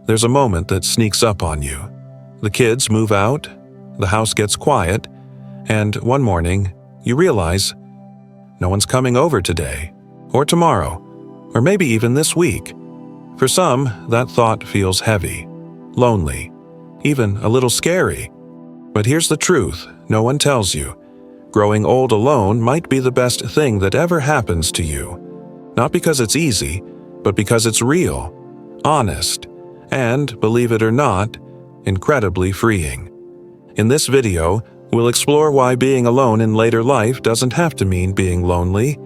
there's a moment that sneaks up on you. The kids move out, the house gets quiet, and one morning, you realize no one's coming over today, or tomorrow, or maybe even this week. For some, that thought feels heavy, lonely, even a little scary. But here's the truth no one tells you. Growing old alone might be the best thing that ever happens to you. Not because it's easy, but because it's real, honest, and, believe it or not, incredibly freeing. In this video, we'll explore why being alone in later life doesn't have to mean being lonely,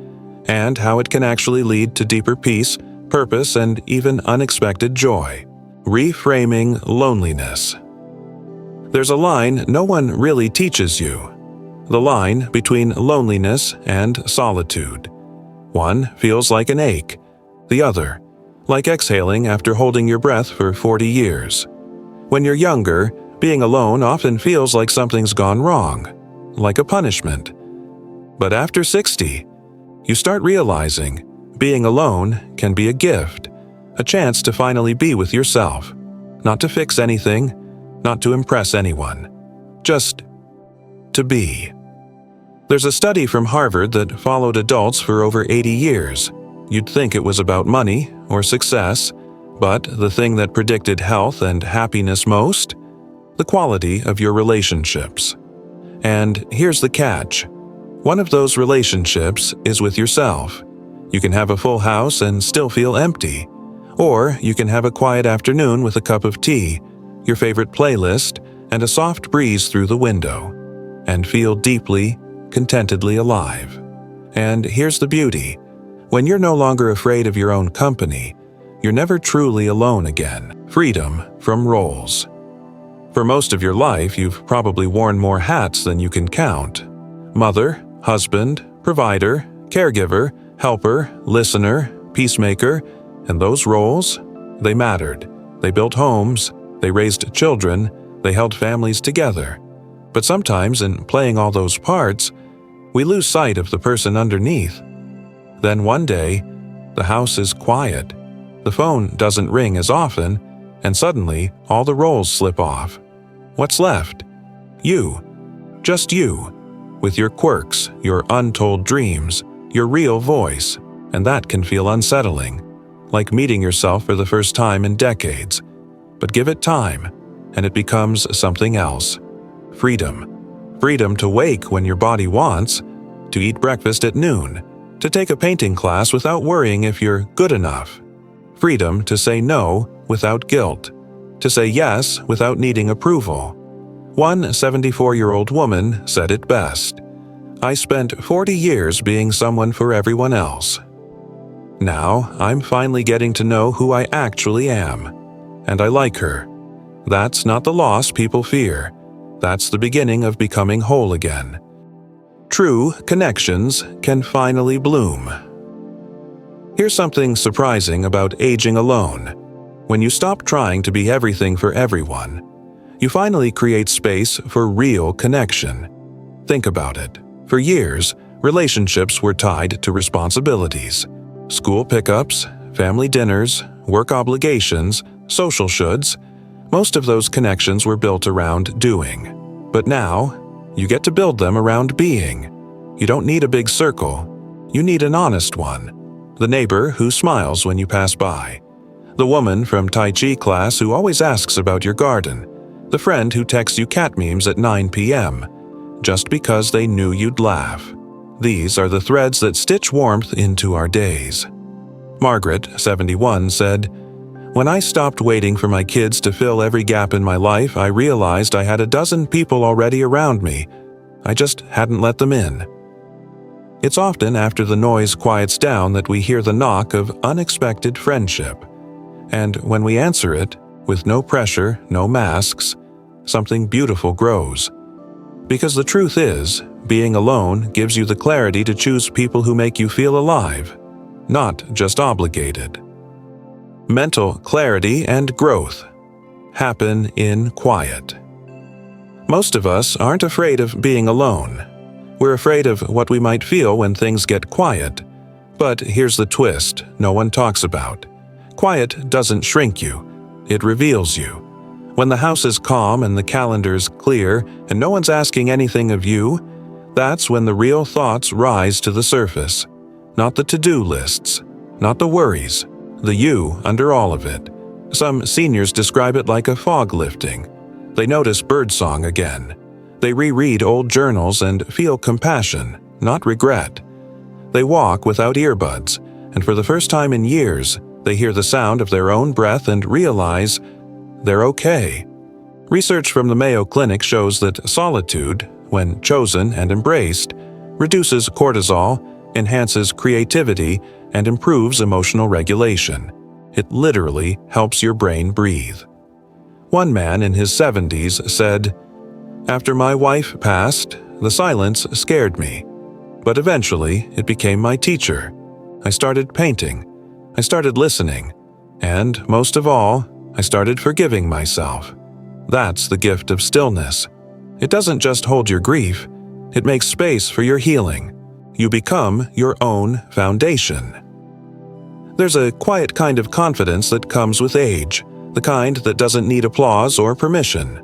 and how it can actually lead to deeper peace, purpose, and even unexpected joy. Reframing loneliness. There's a line no one really teaches you. The line between loneliness and solitude. One feels like an ache, the other, like exhaling after holding your breath for 40 years. When you're younger, being alone often feels like something's gone wrong, like a punishment. But after 60, you start realizing being alone can be a gift, a chance to finally be with yourself, not to fix anything, not to impress anyone, just to be. There's a study from Harvard that followed adults for over 80 years. You'd think it was about money or success, but the thing that predicted health and happiness most? The quality of your relationships. And here's the catch. One of those relationships is with yourself. You can have a full house and still feel empty. Or you can have a quiet afternoon with a cup of tea, your favorite playlist, and a soft breeze through the window, and feel deeply, contentedly alive. And here's the beauty. When you're no longer afraid of your own company, you're never truly alone again. Freedom from roles. For most of your life, you've probably worn more hats than you can count. Mother, husband, provider, caregiver, helper, listener, peacemaker, and those roles, they mattered. They built homes, they raised children, they held families together. But sometimes in playing all those parts, we lose sight of the person underneath. Then one day, the house is quiet, the phone doesn't ring as often, and suddenly all the roles slip off. What's left? You. Just you. With your quirks, your untold dreams, your real voice, and that can feel unsettling, like meeting yourself for the first time in decades. But give it time, and it becomes something else. Freedom. Freedom to wake when your body wants, to eat breakfast at noon, to take a painting class without worrying if you're good enough. Freedom to say no without guilt, to say yes without needing approval. One 74-year-old woman said it best. I spent 40 years being someone for everyone else. Now, I'm finally getting to know who I actually am. And I like her. That's not the loss people fear. That's the beginning of becoming whole again. True connections can finally bloom. Here's something surprising about aging alone. When you stop trying to be everything for everyone, you finally create space for real connection. Think about it. For years, relationships were tied to responsibilities. School pickups, family dinners, work obligations, social shoulds. Most of those connections were built around doing. But now, you get to build them around being. You don't need a big circle. You need an honest one. The neighbor who smiles when you pass by. The woman from Tai Chi class who always asks about your garden. The friend who texts you cat memes at 9 p.m. just because they knew you'd laugh. These are the threads that stitch warmth into our days. Margaret, 71, said, "When I stopped waiting for my kids to fill every gap in my life, I realized I had a dozen people already around me. I just hadn't let them in." It's often after the noise quiets down that we hear the knock of unexpected friendship. And when we answer it, with no pressure, no masks, something beautiful grows. Because the truth is, being alone gives you the clarity to choose people who make you feel alive, not just obligated. Mental clarity and growth happen in quiet. Most of us aren't afraid of being alone. We're afraid of what we might feel when things get quiet. But here's the twist no one talks about. Quiet doesn't shrink you. it reveals you. When the house is calm and the calendar's clear and no one's asking anything of you, that's when the real thoughts rise to the surface. Not the to-do lists, not the worries, the you under all of it. Some seniors describe it like a fog lifting. They notice birdsong again. They reread old journals and feel compassion, not regret. They walk without earbuds, and for the first time in years, they hear the sound of their own breath and realize they're okay. Research from the Mayo Clinic shows that solitude, when chosen and embraced, reduces cortisol, enhances creativity, and improves emotional regulation. It literally helps your brain breathe. One man in his 70s said, "After my wife passed, the silence scared me. But eventually, it became my teacher. I started painting. I started listening. And, most of all, I started forgiving myself." That's the gift of stillness. It doesn't just hold your grief, it makes space for your healing. You become your own foundation. There's a quiet kind of confidence that comes with age, the kind that doesn't need applause or permission.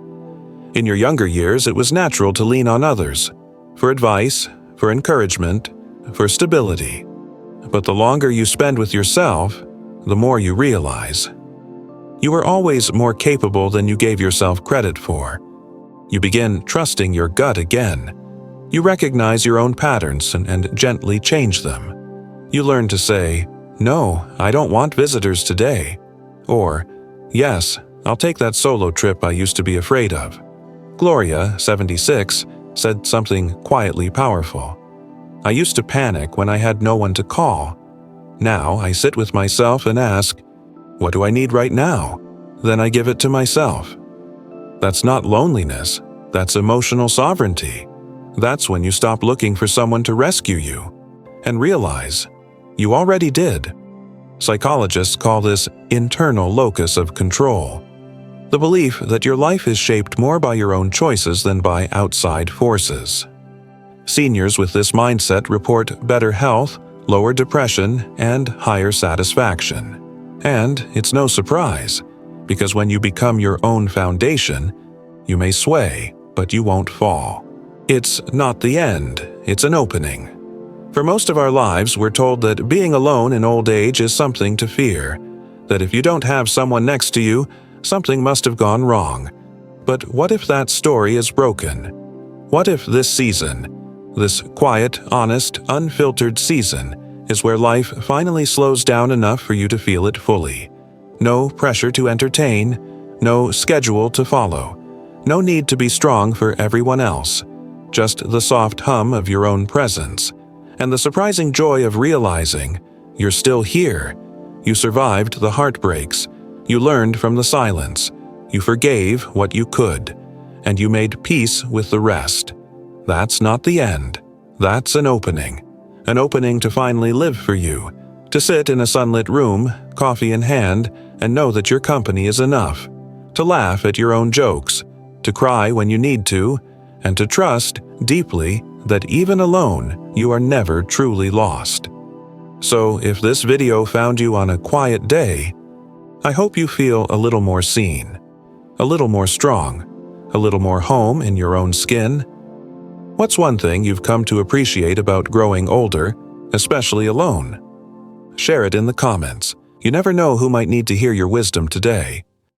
In your younger years, it was natural to lean on others, for advice, for encouragement, for stability. But the longer you spend with yourself, the more you realize. You are always more capable than you gave yourself credit for. You begin trusting your gut again. You recognize your own patterns and gently change them. You learn to say, "No, I don't want visitors today," or, "Yes, I'll take that solo trip I used to be afraid of." Gloria, 76, said something quietly powerful. "I used to panic when I had no one to call. Now I sit with myself and ask, what do I need right now? Then I give it to myself." That's not loneliness, that's emotional sovereignty. That's when you stop looking for someone to rescue you and realize you already did. Psychologists call this internal locus of control. The belief that your life is shaped more by your own choices than by outside forces. Seniors with this mindset report better health, lower depression, and higher satisfaction. And it's no surprise, because when you become your own foundation, you may sway, but you won't fall. It's not the end, it's an opening. For most of our lives, we're told that being alone in old age is something to fear, that if you don't have someone next to you, something must have gone wrong. But what if that story is broken? What if this season, this quiet, honest, unfiltered season, is where life finally slows down enough for you to feel it fully? No pressure to entertain, no schedule to follow, no need to be strong for everyone else, just the soft hum of your own presence, and the surprising joy of realizing you're still here. You survived the heartbreaks, you learned from the silence, you forgave what you could, and you made peace with the rest. That's not the end. That's an opening to finally live for you, to sit in a sunlit room, coffee in hand, and know that your company is enough, to laugh at your own jokes, to cry when you need to, and to trust deeply that even alone, you are never truly lost. So if this video found you on a quiet day, I hope you feel a little more seen, a little more strong, a little more home in your own skin. What's one thing you've come to appreciate about growing older, especially alone? Share it in the comments. You never know who might need to hear your wisdom today.